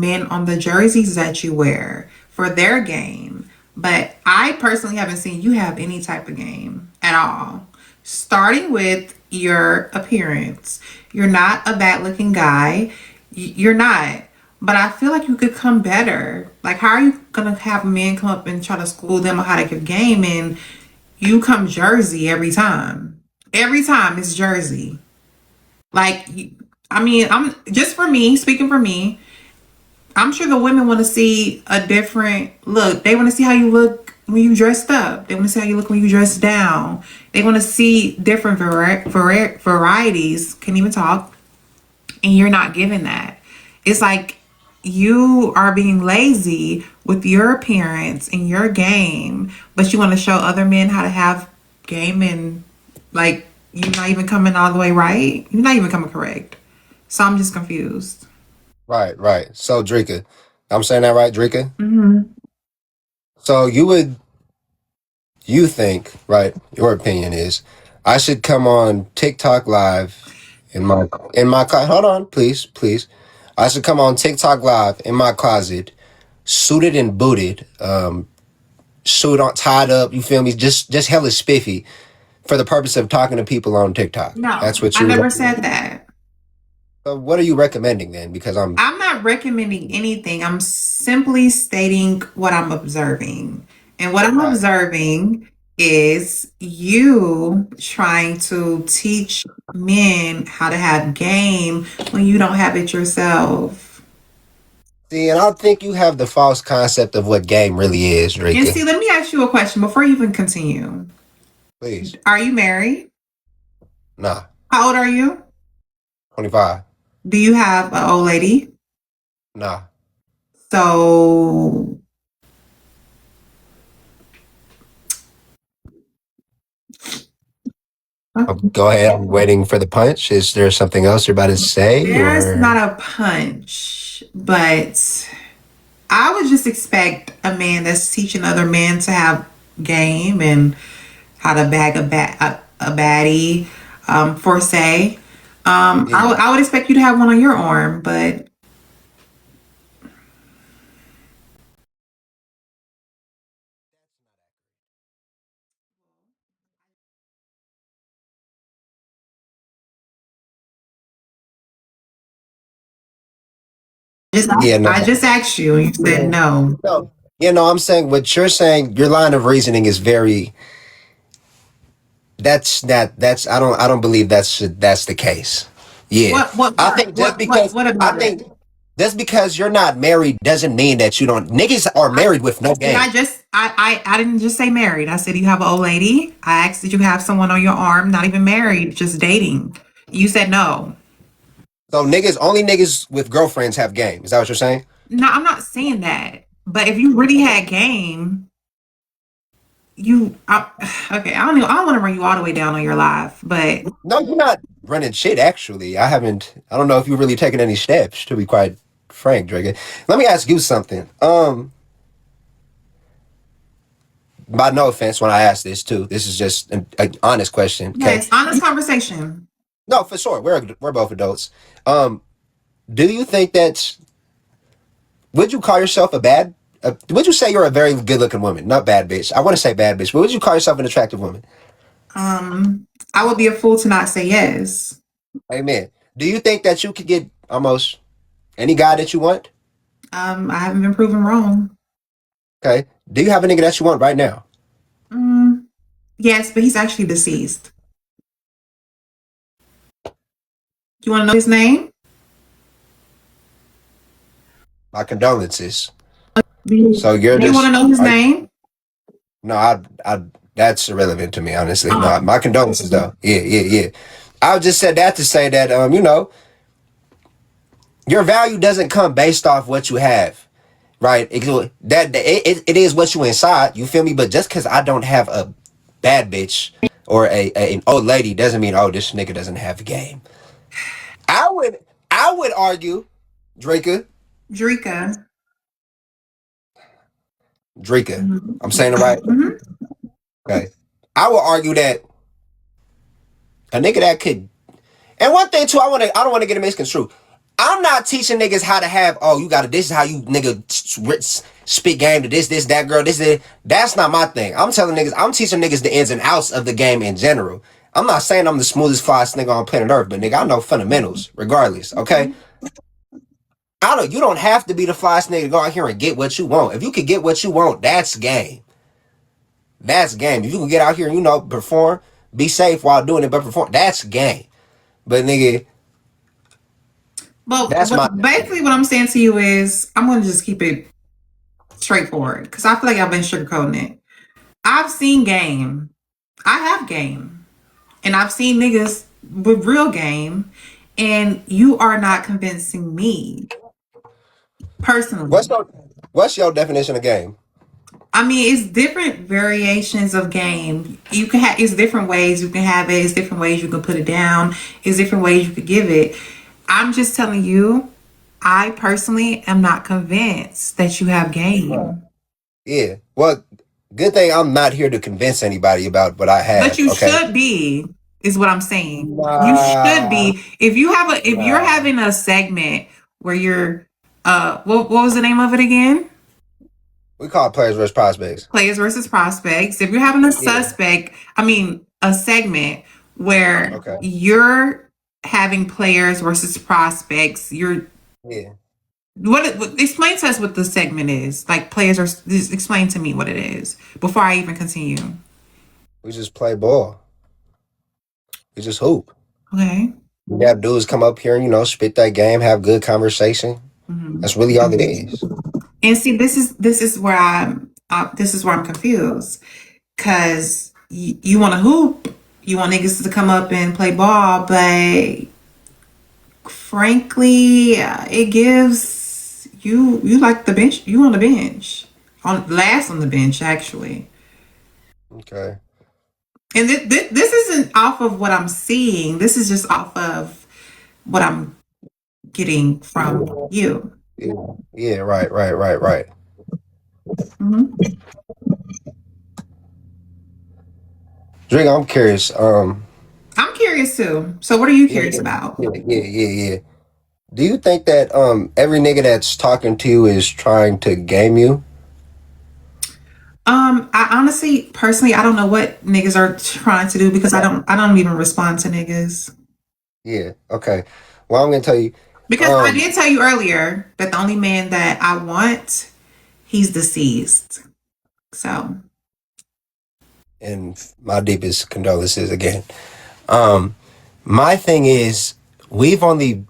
men on the jerseys that you wear for their game. But I personally haven't seen you have any type of game at all. Starting with your appearance. You're not a bad looking guy. You're not. But I feel like you could come better. Like, how are you gonna have men come up and try to school them on how to give game and you come Jersey every time? Every time it's Jersey. Like, I mean, I'm just for me, speaking for me, I'm sure the women want to see a different look. They want to see how you look when you dressed up. They want to see how you look when you dress down. They want to see different varieties. Can't even talk. And you're not giving that. It's like you are being lazy with your appearance and your game, but you want to show other men how to have game, and like you're not even coming all the way right. You're not even coming correct. So I'm just confused. Right, right. So, Drika, I'm saying that right, Drika? Hmm. So you think, right, your opinion is I should come on TikTok live hold on, please, please. I should come on TikTok live in my closet, suited and booted, suit on tied up, you feel me? Just hella spiffy for the purpose of talking to people on TikTok. No, That's what I you never recommend. said that. So what are you recommending then? Because I'm not recommending anything. I'm simply stating what I'm observing. And what I'm right. observing is you trying to teach men how to have game when you don't have it yourself. See, and I think you have the false concept of what game really is, And Drika. see, let me ask you a question before you even continue. Please. Are you married? Nah. How old are you? 25. Do you have an old lady? Nah. So, Go ahead. I'm waiting for the punch. Is there something else you're about to say, there's or? not a punch, but I would just expect a man that's teaching other men to have game and how to bag a baddie, for say. Yeah. I would expect you to have one on your arm, but just Yeah. No. I just asked you and you said no. No. Yeah. No. I'm saying what you're saying. Your line of reasoning is very. That's. I don't believe that's the case. Yeah. I think just because. What I about it? think just because you're not married doesn't mean that you don't. Niggas are I, married with no did game. I just I didn't just say married. I said you have an old lady. I asked did you have someone on your arm, not even married, just dating. You said no. So niggas, only niggas with girlfriends have game. Is that what you're saying? No, I'm not saying that. But if you really had game, okay, I don't want to bring you all the way down on your life, but No, you're not running shit. Actually, I haven't. I don't know if you've really taken any steps. To be quite frank, Dragon. Let me ask you something. By no offense, when I ask this too, this is just an honest question. Okay. yes, honest conversation. No, for sure. We're both adults. Um, do you think that? Would you call yourself a bad? Would you say you're a very good looking woman? Not bad bitch. I want to say bad bitch, but would you call yourself an attractive woman? I would be a fool to not say yes. Amen. Do you think that you could get almost any guy that you want? I haven't been proven wrong. Okay. Do you have a nigga that you want right now? Mm, yes, but he's actually deceased. You want to know his name? My condolences. Do So you're you want to just know his name? no, I that's irrelevant to me, honestly. No, Um, my condolences though. Yeah, yeah, yeah. I just said that to say that your value doesn't come based off what you have, right? It is what you inside. You feel me? But just because I don't have a bad bitch or an old lady doesn't mean oh this nigga doesn't have game. I would I would argue, Drake, Drika. Drika. Mhm. I'm saying it right. Mhm. Okay. I would argue that a nigga that could. And one thing too, I don't want to get it misconstrued. I'm not teaching niggas how to have. Oh, you got to. This is how you nigga spit game to this, that girl. This is. That's not my thing. I'm telling niggas. I'm teaching niggas the ins and outs of the game in general. I'm not saying I'm the smoothest, flyest nigga on planet Earth, but nigga, I know fundamentals regardless. Okay. Okay. I don't. You don't have to be the flyest nigga to go out here and get what you want. If you could get what you want, that's game. That's game. If you can get out here and perform, be safe while doing it, but perform. That's game. But nigga, But that's my thing. basically, what I'm saying to you is, I'm gonna just keep it straightforward because I feel like I've been sugarcoating it. I've seen game. I have game, and I've seen niggas with real game, and you are not convincing me What's personally. your What's your definition of game? I mean, it's different variations of game. You can have it's different ways you can have it. It's different ways you can put it down. It's different ways you could give it. I'm just telling you, I personally am not convinced that you have game. Yeah. Well, good thing I'm not here to convince anybody about what I But have. you Okay. should be, is what I'm saying. You should Nah, be. If you're nah. having a segment where you're what was the name of it again? We call it players versus prospects. Players versus prospects. If you're having a Yeah. a segment where Okay. you're having players versus prospects, you're Yeah. explain to us what the segment is. Like players are just explain to me what it is before I even continue. We just play ball. We just hoop. Okay. We have dudes come up here and spit that game, have good conversation. Mhm. That's really all it is. And see, this is where I'm confused because you want to hoop, you want niggas to come up and play ball, but frankly, it gives you like the bench. You on the bench, on last on the bench actually. Okay. And this isn't off of what I'm seeing. This is just off of what I'm getting from you. Yeah. Yeah. Right. Right. Right. Right. Hmm. Drake, I'm curious. I'm curious too. So, what are you Yeah. curious about? Yeah. Yeah. Yeah. Yeah. Do you think that every nigga that's talking to you is trying to game you? I honestly, personally, I don't know what niggas are trying to do because I don't even respond to niggas. Yeah. Okay. Well, I'm gonna tell you. Because I Um, did tell you earlier that the only man that I want, he's deceased. So, and my deepest condolences again. Um, my thing is, we've only.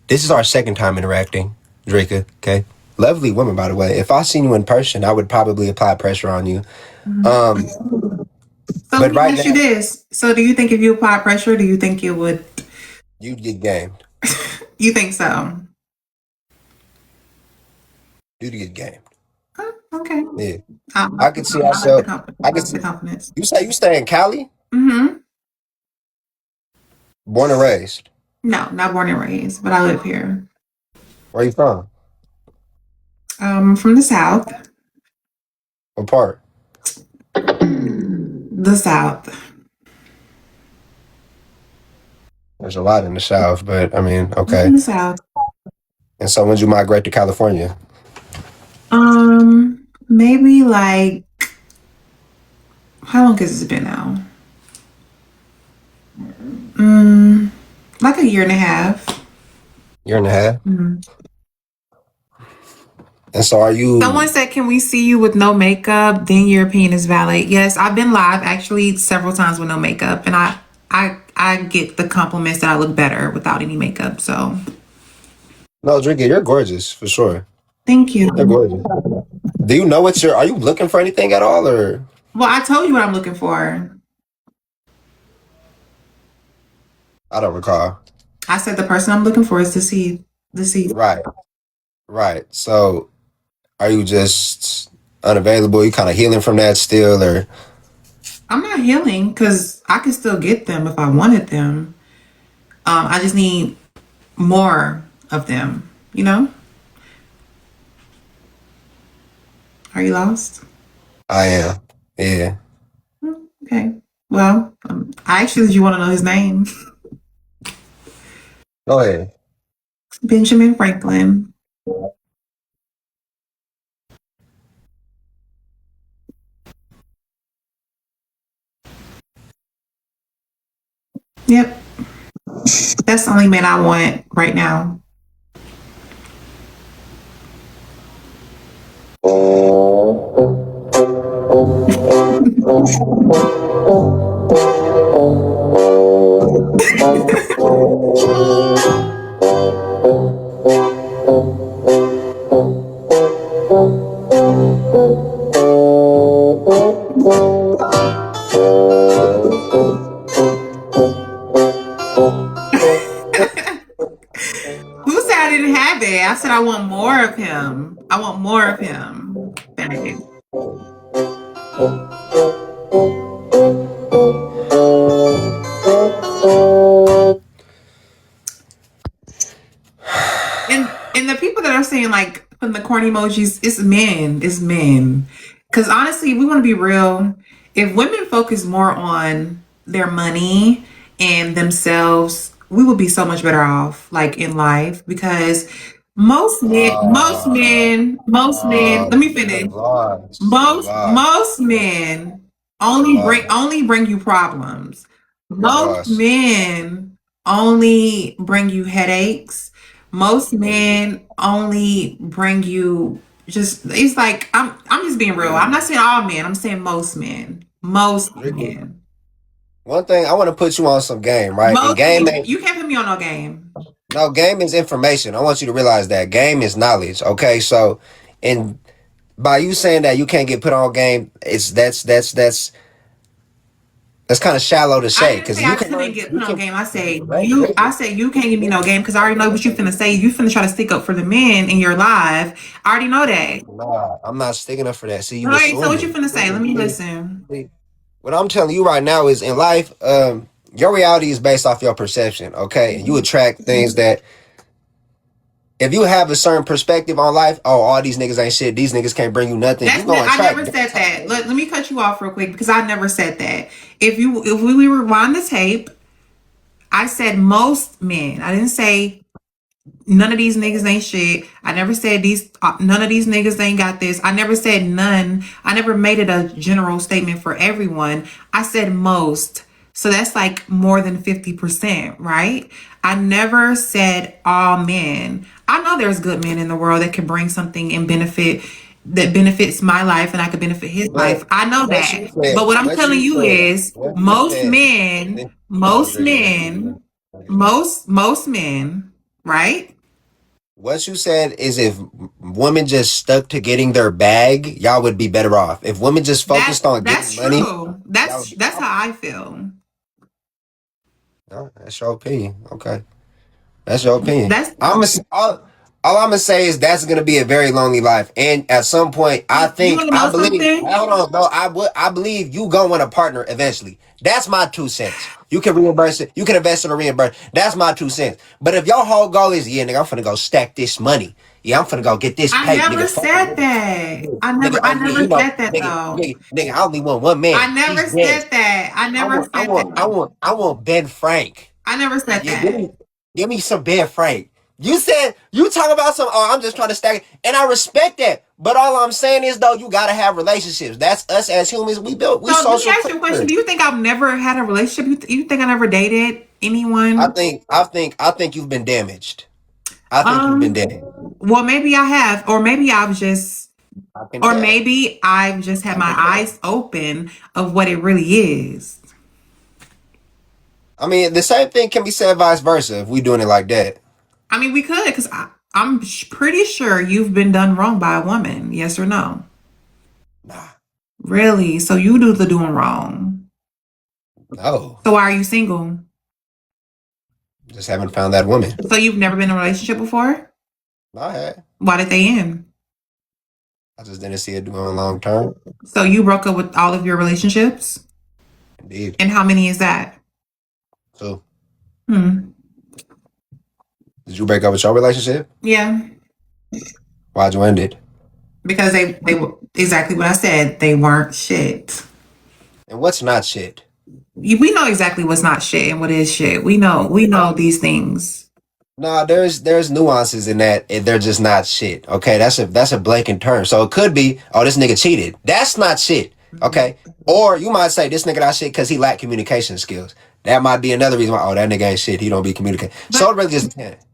This is our second time interacting, Drika. Okay, lovely woman, by the way. If I seen you in person, I would probably apply pressure on you. mhm. Um, So let but me right ask you now, this. So, do you think if you apply pressure, do you think it would, you get gamed. you think so? You get gamed. Oh, okay. Yeah, I, I could see I like the ourselves. confidence. I I could like the see. confidence. You say you stay in Cali, Mm-hmm. born and raised. No, not born and raised, but I live here. Where you from? From the South. What part? The South. There's a lot in the South, but I mean, I'm okay. from the South. And so when you migrate to California, Maybe like how long has it been now? Mm, like a year and a half. year and a half. Mhm. And so are Someone you? said, "Can we see you with no makeup? Then your opinion is valid." Yes, I've been live actually several times with no makeup, and I get the compliments that I look better without any makeup. So No, Drinky, you're gorgeous for sure. thank you. You're gorgeous. Do you know what you're? Are you looking for anything at all, or Well, I told you what I'm looking for. I don't recall. I said the person I'm looking for is deceased. Right, right. So are you just unavailable? You kind of healing from that still, or I'm not healing because I can still get them if I wanted them. I just need more of them. You know? Are you lost? I am? Yeah. Okay. Well, I actually, you want to know his name? Go ahead. Benjamin Franklin. Yep. That's the only man I want right now. Who said I didn't have it? I said I want more of him. I want more of him. Babe. And the people that are saying like putting the corny emojis, it's men. It's men. Because honestly, we want to be real. If women focus more on their money and themselves, we would be so much better off, like in life. Because most men. Let me You're finish. lost. You're Most men lost. only bring you problems. You're Most lost. men only bring you headaches. Most men only bring you just it's like I'm just being real. I'm not saying all men, I'm saying most men. Most Ricky, men. one thing I want to put you on some game, right? And Most game men. ain't You can't put me on no game. no game is information. I want you to realize that game is knowledge. Okay, so and by you saying that you can't get put on game, it's that's kind of shallow to I say didn't because say you I can couldn't learn. get You put on can game. I said right, you. right. I said you can't give me no game because I already know what you finna say. You finna try to stick up for the men in your life. I already know that. Nah, I'm not sticking up for that. See, All you right. So what you assuming. finna say? Let me listen. See, what I'm telling you right now is in life, your reality is based off your perception, okay? And you attract things that if you have a certain perspective on life, oh, all these niggas ain't shit, these niggas can't bring you nothing, you gonna I attract never that said type of that. energy. Let me cut you off real quick because I never said that. If we rewind the tape, I said most men. I didn't say none of these niggas ain't shit. I never said these. None of these niggas ain't got this. I never said none. I never made it a general statement for everyone. I said most. So that's like more than 50%, right? I never said all men. I know there's good men in the world that can bring something and that benefits my life and I could benefit his life. But I know that. But what I'm telling you is I was drinking that. most men, right? What you said is if women just stuck to getting their bag, y'all would be better off. If women just focused on That's getting money, true. y'all would be That's how I feel. no, that's your opinion. Okay. That's your opinion. That's All I'm gonna say is that's gonna be a very lonely life, and at some point, you want to I know believe. something? Hold on, no, I believe you gonna want a partner eventually. That's my 2 cents. You can reimburse it. You can invest in a reimburse. That's my 2 cents. But if your whole goal is, yeah, nigga, I'm finna go stack this money. Yeah, I'm finna go get this I paper, never nigga. Fuck it, said nigga. that. Nigga, I oh yeah, never said that nigga, though. I only want one man. I He's never dead. said that. I never said that. I want Ben Frank. I never said Yeah, that. give me some Ben Frank. You said you talk about some. Oh, I'm just trying to stack it, and I respect that. But all I'm saying is though, you gotta have relationships. That's us as humans. We So let me social ask you a question. creatures. Do you think I've never had a relationship? You think I never dated anyone? I think you've been damaged. I think you've been Um, damaged. well, maybe I have, I can or tell. maybe I've just had I my can tell. eyes open of what it really is. I mean, the same thing can be said vice versa if we doing it like that. I mean, we could, because I'm pretty sure you've been done wrong by a woman. Yes or no? Nah, Really? So you do the doing wrong. no, So why are you single? just haven't found that woman. So you've never been in a relationship before? I had. Why did they end? I just didn't see it doing long term. So you broke up with all of your relationships? Indeed. And how many is that? So, Hmm. did you break up with your relationship? Yeah. Why'd you end it? Because they were exactly what I said. They weren't shit. And what's not shit? We know exactly what's not shit and what is shit. We know these things. No, there's nuances in that. They're just not shit. Okay, that's a blanket term. So it could be, oh, this nigga cheated. That's not shit. Okay, or you might say this nigga not shit because he lacked communication skills. That might be another reason why. Oh, that nigga ain't shit. He don't be communicating. So But it really just depends.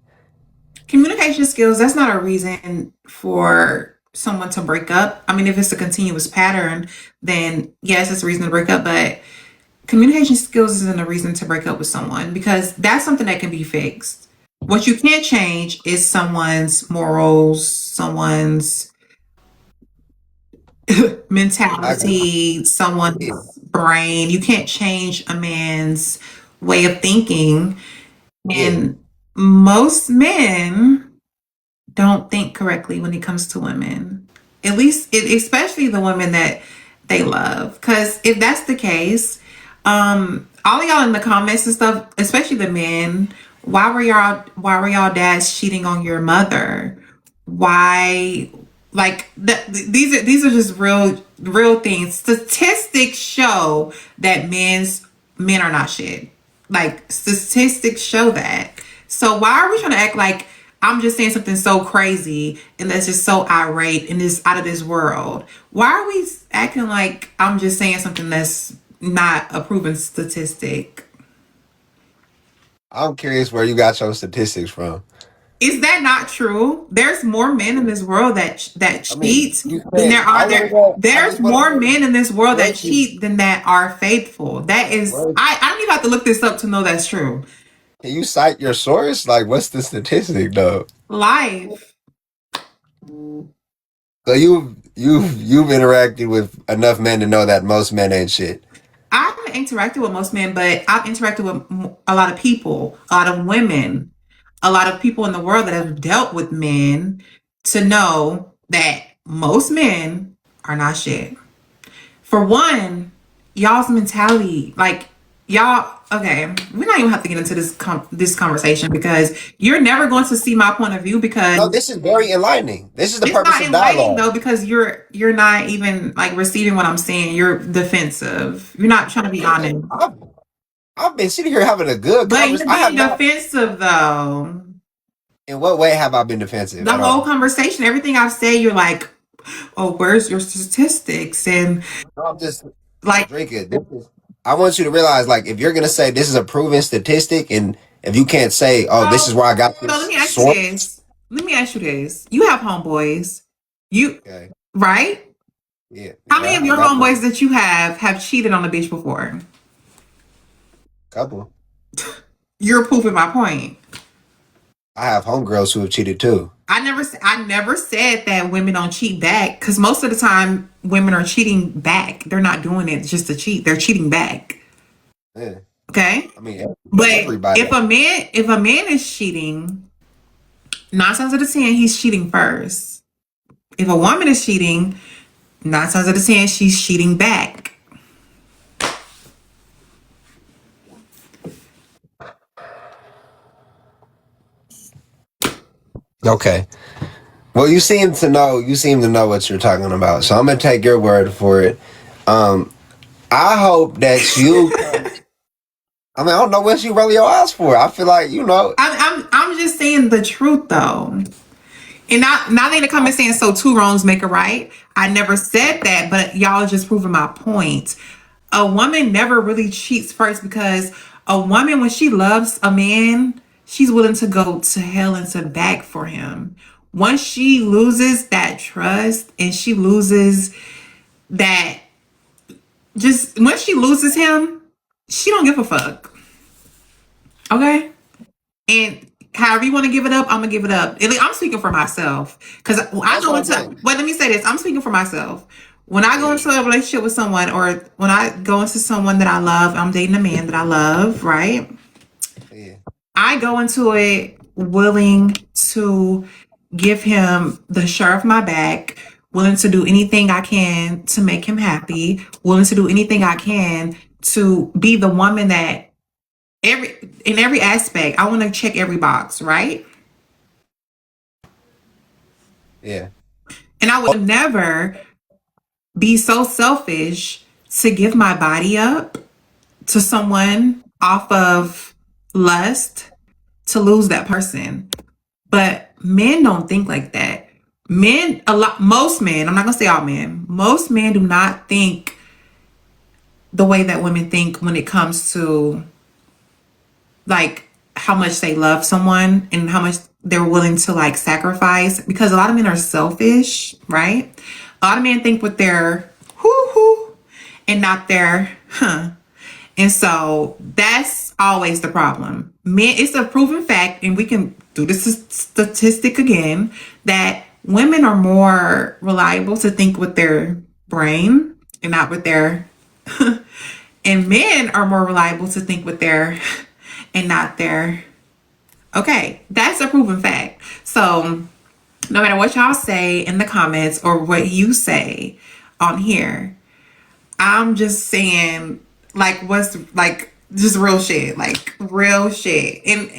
communication skills, that's not a reason for someone to break up. I mean, if it's a continuous pattern, then yes, it's a reason to break up. But communication skills isn't a reason to break up with someone because that's something that can be fixed. What you can't change is someone's morals, someone's I agree. mentality, Yeah, someone's brain. You can't change a man's way of thinking. yeah. And most men don't think correctly when it comes to women. At least, especially the women that they love. Because if that's the case, all of y'all in the comments and stuff, especially the men, why were y'all dads cheating on your mother? Why, like these are just real things. Statistics show that men are not shit. Like statistics show that. So why are we trying to act like I'm just saying something so crazy and that's just so irate and is out of this world? Why are we acting like I'm just saying something that's not a proven statistic? I'm curious where you got your statistics from. Is that not true? There's more men in this world that I mean, cheat you than said there are I want to there. go. I There's just want to more know men in this world that where's the cheat than that are faithful. That is, where. I don't even have to look this up to know that's true. Can you cite your source? Like, what's the statistic though? Life. So you've interacted with enough men to know that most men ain't shit. I haven't interacted with most men, but I've interacted with a lot of people, a lot of women, a lot of people in the world that have dealt with men to know that most men are not shit. For one, y'all's mentality, like y'all, okay, we don't even have to get into this conversation because you're never going to see my point of view No, because this is very enlightening. This is the it's purpose not of enlightening dialogue. though because you're not even like receiving what I'm saying. You're defensive. You're not trying to be honest. I've been sitting here having a good But conversation. you're I have being not. defensive though. In what way have I been defensive The at whole all? conversation, everything I've said, you're like, oh, where's your statistics? And No, I'm just like, drinking. I want you to realize, like, if you're gonna say this is a proven statistic, and if you can't say, oh, this is so, where I got so let this me ask you source. this. Let me ask you this. You have homeboys. You Okay. right? Yeah. How many Yeah. of I your got homeboys them. that you have cheated on a bitch before? Couple. You're proving my point. I have homegirls who have cheated too. I never said that women don't cheat back because most of the time women are cheating back. They're not doing it just to cheat. They're cheating back. Yeah. Okay. I mean, But everybody. if a man is cheating, 9 times out of 10, he's cheating first. If a woman is cheating, 9 times out of 10, she's cheating back. Okay. Well, you seem to know what you're talking about. So I'm gonna take your word for it. Um, I hope that you. I mean, I don't know what you really asked for. I feel like I'm just saying the truth though. And now they in the comments saying so two wrongs make a right. I never said that, but y'all just proving my point. A woman never really cheats first because a woman, when she loves a man, she's willing to go to hell and to back for him. Once she loses that trust and she loses that, just once she loses him, she don't give a fuck. Okay? And however you want to give it up, I'm gonna give it up. I'm speaking for myself because I that's go what I'm into. saying. But let me say this: I'm speaking for myself. When I go Yeah, into a relationship with someone, or when I go into someone that I love, I'm dating a man that I love, right? yeah, I go into it willing to give him the shirt off my back, willing to do anything I can to make him happy, willing to do anything I can to be the woman that in every aspect, I want to check every box, right? yeah. And I would never be so selfish to give my body up to someone off of lust, to lose that person. But men don't think like that. Most men, I'm not gonna say all men, most men do not think the way that women think when it comes to like how much they love someone and how much they're willing to like sacrifice, because a lot of men are selfish, right? A lot of men think with their hoo hoo and not their huh. And so that's always the problem. Men, it's a proven fact, and we can do this statistic again, that women are more reliable to think with their brain and not with their and men are more reliable to think with their and not their. Okay, that's a proven fact. So no matter what y'all say in the comments or what you say on here, I'm just saying, like, what's like just real shit, like real shit. And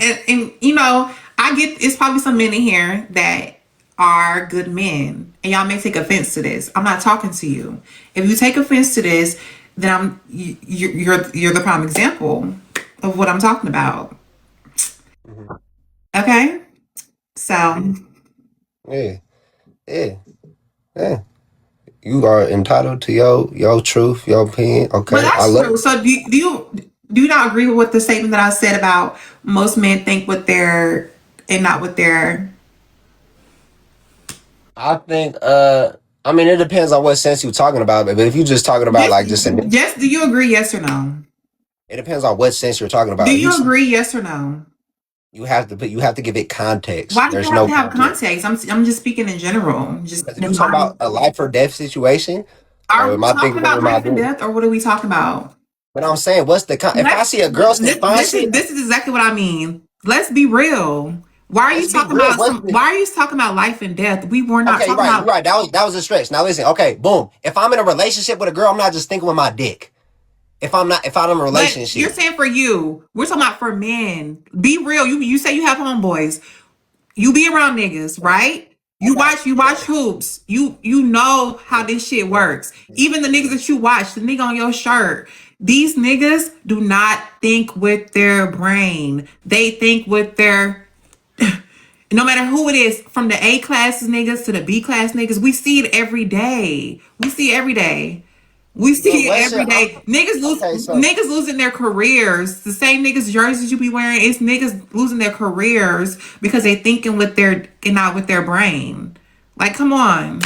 you know, I get it's probably some men in here that are good men, and y'all may take offense to this. I'm not talking to you. If you take offense to this, then you're the prime example of what I'm talking about. Mhm. Okay, so Yeah, yeah, yeah. You are entitled to your truth, your opinion. but Okay, I that's love true. it. So do you not agree with what the statement that I said about most men think with their and not with their. I think I mean it depends on what sense you're talking about, but if you're just talking about Just, like just in just do you agree? Yes or no? it depends on what sense you're talking Do about. you agree? Yes or no? You have to give it context. Why do you There's have no to have context. context? I'm just speaking in general. Just Because if you're in talking my. about a life or death situation, Are or am we I talking thinking what about am I life and doing? death, or what are we talking about? But I'm saying what's the if I Let's. see a girl say fine shit, This is exactly what I mean. Let's be real. Why are you let's be talking real. about What's some? the Why are you talking about life and death? We were not okay, talking you're about. right. That was a stretch. Now listen, okay, boom. If I'm in a relationship with a girl, I'm not just thinking with my dick. If I'm in a But you're relationship. saying for you, we're talking about for men. Be real. You say you have homeboys. You be around niggas, right? I got You watch yeah. hoops. You know how this shit works. Even the niggas that you watch, the nigga on your shirt, these niggas do not think with their brain. They think with their no matter who it is, from the A class niggas to the B class niggas, we see it every day. We see it every day. We But see it what should every day. okay, so Niggas losing their careers. The same niggas jerseys you be wearing, it's niggas losing their careers because they thinking with their and not with their brain. Like, come on.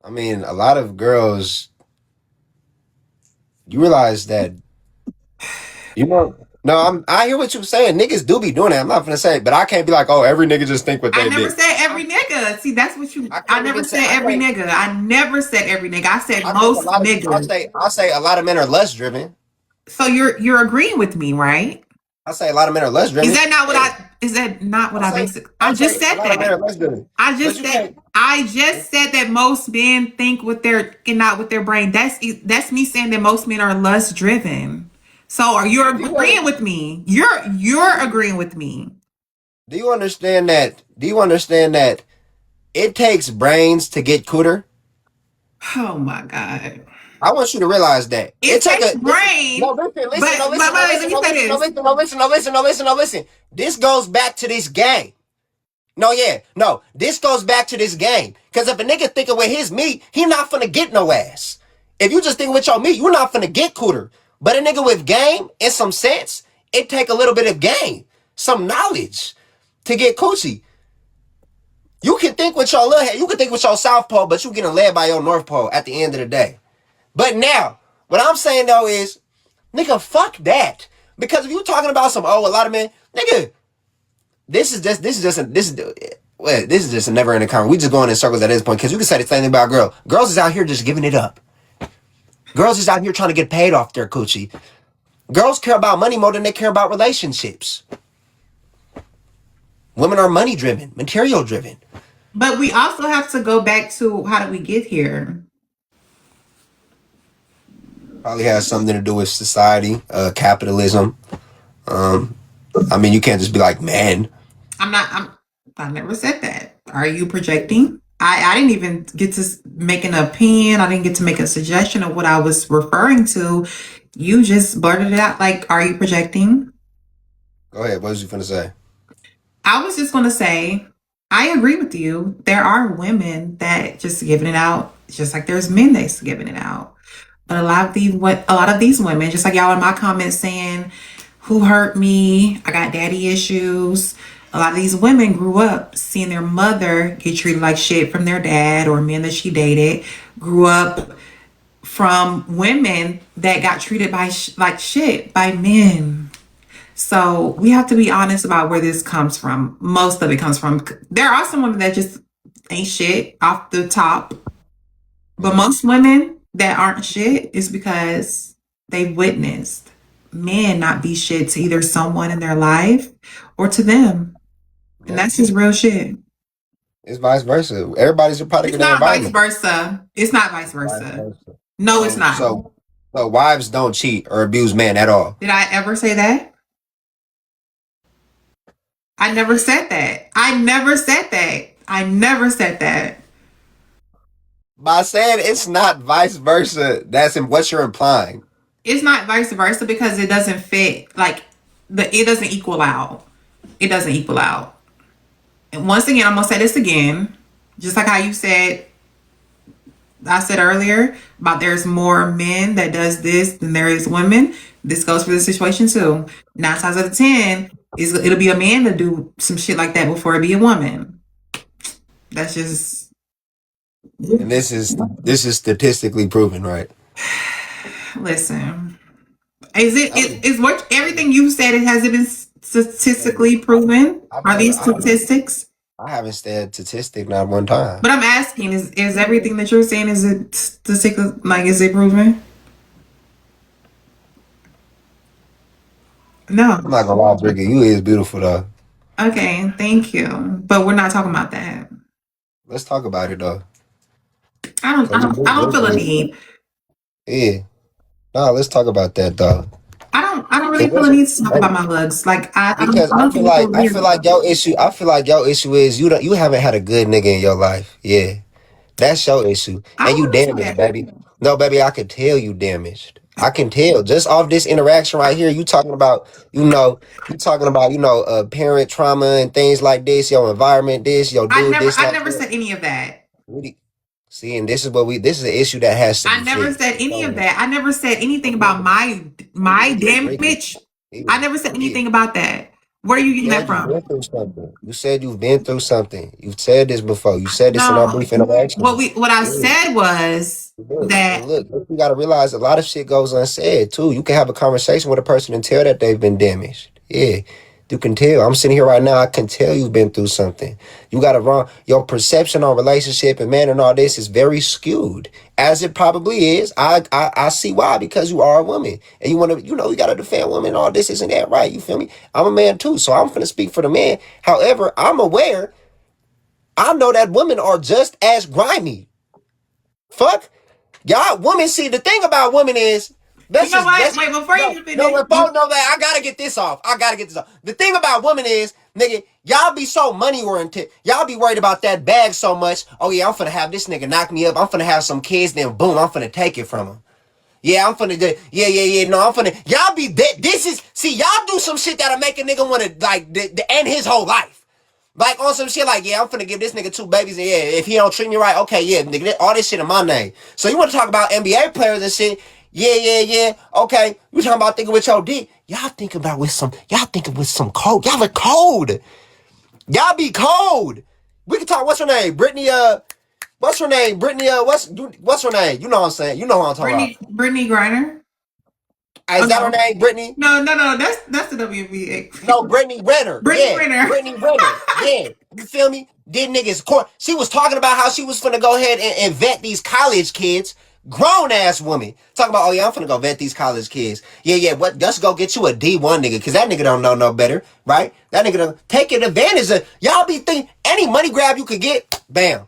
I mean a lot of girls you realize that you know no, I hear what you're saying. Niggas do be doing that. I'm not gonna say, but I can't be like, oh, every nigga just think what I they never did. said every nigga. See, that's what you. I I can't never even say said I every can't nigga. I never said every nigga. I said I think a most lot of niggas. I say a lot of men are less driven. So you're agreeing with me, right? I say a lot of men are less Is driven. that not what Yeah. I? Is that not what I basically? I I just say a said lot of men that. are less driven. I But just you said can't I just said that most men think with their and not with their brain. That's me saying that most men are less driven. So are you do you under, agreeing with me? You're agreeing with me. do you understand that it takes brains to get cooter? Oh my god. I want you to realize that. It It take takes a listen, no, brain, listen, but listen, no, listen, no, wait, let listen, me no, say listen, no, this. listen, no, listen, no, listen, no, listen, no, listen. This goes back to this game. No, yeah, no. This goes back to this game. Because if a nigga thinking with his meat, he not finna get no ass. If you just thinking with your meat, you not finna get cooter. But a nigga with game and some sense, it take a little bit of game, some knowledge to get coochie. You can think with your little head, you can think with your south pole, but you getting led by your north pole at the end of the day. But now, what I'm saying though is, nigga, fuck that. Because if you talking about some, oh, a lot of men, nigga, this is just a never ending conversation. We just going in circles at this point because you can say the same thing about girls. Girls is out here just giving it up. Girls is out here trying to get paid off their coochie. Girls care about money more than they care about relationships. Women are money driven, material driven. But we also have to go back to how did we get here? Probably has something to do with society, capitalism. Um, I mean, you can't just be like, man. I'm not. I never said that. Are you projecting? I didn't even get to make an opinion. I didn't get to make a suggestion of what I was referring to. You just blurted it out. Like, are you projecting? Go ahead. What was you finna say? I was just gonna say, I agree with you. There are women that just giving it out, just like there's men that's giving it out. But a lot of these women, just like y'all in my comments saying, "Who hurt me? I got daddy issues." A lot of these women grew up seeing their mother get treated like shit from their dad or men that she dated. Grew up from women that got treated like shit by men. So we have to be honest about where this comes from. Most of it comes from. There are some women that just ain't shit off the top, but Mm, most women that aren't shit is because they witnessed men not be shit to either someone in their life or to them. And yep. that's just real shit. It's vice versa. Everybody's a product It's of their not vice environment. versa. It's not vice Vice versa. versa. No, it's not. So wives don't cheat or abuse men at all. Did I ever say that? I never said that. I never said that. I never said that. By saying it's not vice versa, that's what you're implying. It's not vice versa because it doesn't fit. Like it doesn't equal out. It doesn't equal out. And once again, I'm gonna say this again, just like how you said, I said earlier about there's more men that does this than there is women. This goes for the situation too. 9 times out of 10, it'll be a man to do some shit like that before it be a woman. That's just And this is statistically proven, right? listen. Is it I mean, is what everything you said? It has it been statistically proven? I've Are never, these statistics? I haven't said statistic not one time. But I'm asking: is everything that you're saying is it statistical? Like, is it proven? I'm No. not gonna lie, Bricky, you is beautiful though. Okay, thank you. But we're not talking about that. Let's talk about it though. I don't. I Cause don't. I don't feel a need. yeah. No, let's talk about that though. I don't. I don't really Cause feel a what's need to talk about my looks. Like I don't. because I don't think it's so weird. I feel like your issue is you haven't had a good nigga in your life. Yeah. That's your issue. I And you wouldn't say damaged, that. baby. No, baby, I can tell you damaged. I can tell just off this interaction right here. You talking about, parent trauma and things like this, your environment, this, your dude, this, I that, never that. said any of that. Really? See, and this is an issue that has to I be never fixed. said any of So, that. I never said anything about my Ricky, Ricky, damage. I never said yeah. anything about that. Where are you getting that Said you've from? been through something. You said you've been through something. You've said this before. You said this in our No. brief interaction. What I Yeah. said was Look, and that look, you gotta realize a lot of shit goes unsaid too. You can have a conversation with a person and tell that they've been damaged. Yeah, you can tell. I'm sitting here right now. I can tell you've been through something. You got to wrong. Your perception on relationship and man and all this is very skewed, as it probably is. I see why, because you are a woman and you want to. You got to defend women. And all this isn't that right? You feel me? I'm a man too, so I'm finna speak for the man. However, I'm aware. I know that women are just as grimy. Fuck. Y'all, women, see, the thing about women is, you know what? Wait, before no, you no, finish, before, no, that, I gotta get this off. I gotta get this off. The thing about women is, nigga, y'all be so money oriented. Y'all be worried about that bag so much. Oh, yeah, I'm finna have this nigga knock me up. I'm finna have some kids, then boom, I'm finna take it from him. Yeah, I'm finna do, yeah. No, I'm finna, y'all be, this is, see, y'all do some shit that'll make a nigga wanna, like, end his whole life. Like on some shit like, yeah, I'm finna give this nigga two babies and yeah, if he don't treat me right, okay, yeah, nigga, all this shit in my name. So you wanna talk about NBA players and shit, yeah, okay. You talking about thinking with your dick. Y'all thinking with some cold. Y'all are cold. Y'all be cold. We can talk, what's her name? What's her name? What's her name? You know what I'm saying? You know what I'm talking about. Brittany Griner. Oh Is that her no, name, Brittany? no. That's the WNBA. No, Brittany Renner. Brittany Yeah, Griner. Brittany Renner. Yeah, you feel me? Did niggas court? She was talking about how she was finna go ahead and vet these college kids. Grown ass woman talking about, oh yeah, I'm finna go vet these college kids. Yeah. What? Let's go get you a D1 nigga, cause that nigga don't know no better, right? That nigga don't taking advantage of y'all. Be thinking any money grab you could get, bam.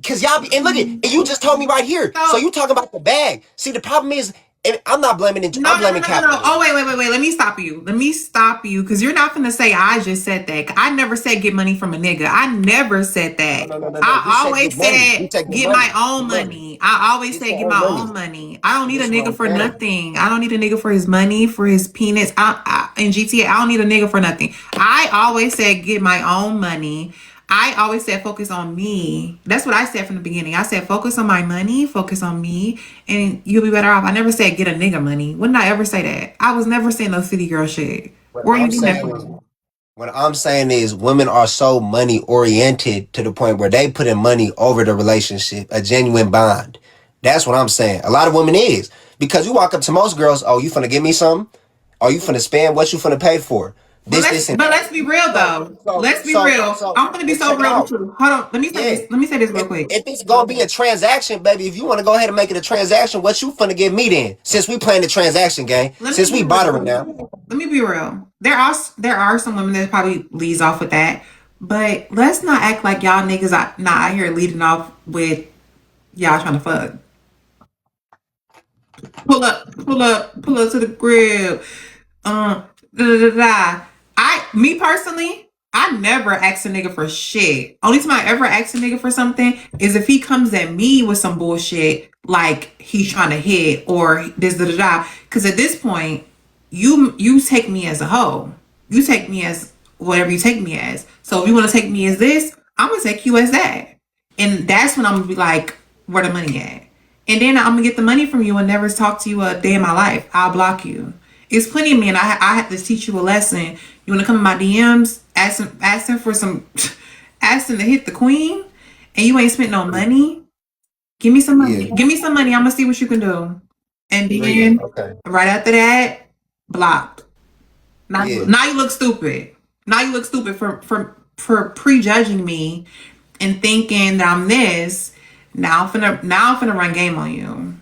Cause y'all be and look at and you just told me right here. So So you talking about the bag? See, the problem is, and I'm not blaming it. I'm blaming no. Oh, capitalism. wait. Let me stop you. Let me stop you because you're not going to say I just said that. I never said get money from a nigga. I never said No, that. no, no, no, no. You I said get always money. said You said get get my money. own Get money. money. I always Get said your get own my money. own money. I don't need a This is what nigga I'm for saying. nothing. I don't need a nigga for his money, for his penis. in GTA. I don't need a nigga for nothing. I always said get my own money. I always said focus on me. That's what I said from the beginning. I said focus on my money, focus on me, and you'll be better off. I never said get a nigga money. When did I ever say that? I was never saying no city girl shit. What Where are you I'm getting that saying is, from? what I'm saying is, women are so money oriented to the point where they put in money over the relationship, a genuine bond. That's what I'm saying. A lot of women is because you walk up to most girls, oh, you finna give me something? Oh, you finna spend? What you finna pay for? This, and But that. let's be real So, though. Let's be real. I'm gonna be but so check it real with out. you. Hold on. Let me say Yeah. this. Let me say this real If, quick. if it's gonna be a transaction, baby, if you wanna go ahead and make it a transaction, what you finna give me then? Since we playing the transaction game, Let me since we be bartering real. now. Let me be real. There are some women that probably leads off with that, but let's not act like y'all niggas are not out here leading off with y'all trying to fuck. Pull up to the crib. Da, da, da, da. Me personally, I never ask a nigga for shit. Only time I ever ask a nigga for something is if he comes at me with some bullshit, like he's trying to hit or this, da, da, da. Because at this point, you take me as a hoe. You take me as whatever you take me as. So if you want to take me as this, I'm gonna take you as that. And that's when I'm gonna be like, where the money at? And then I'm gonna get the money from you and never talk to you a day in my life. I'll block you. It's plenty of men. I have to teach you a lesson. You wanna come in my DMs, asking for some, asking to hit the queen, and you ain't spent no money. Give me some Yeah. money. Give me some money. I'm gonna see what you can do. And Brilliant. then Okay. right after that, blocked. Yeah. Now you look stupid. Now you look stupid for prejudging me and thinking that I'm this. Now I'm finna run game on you.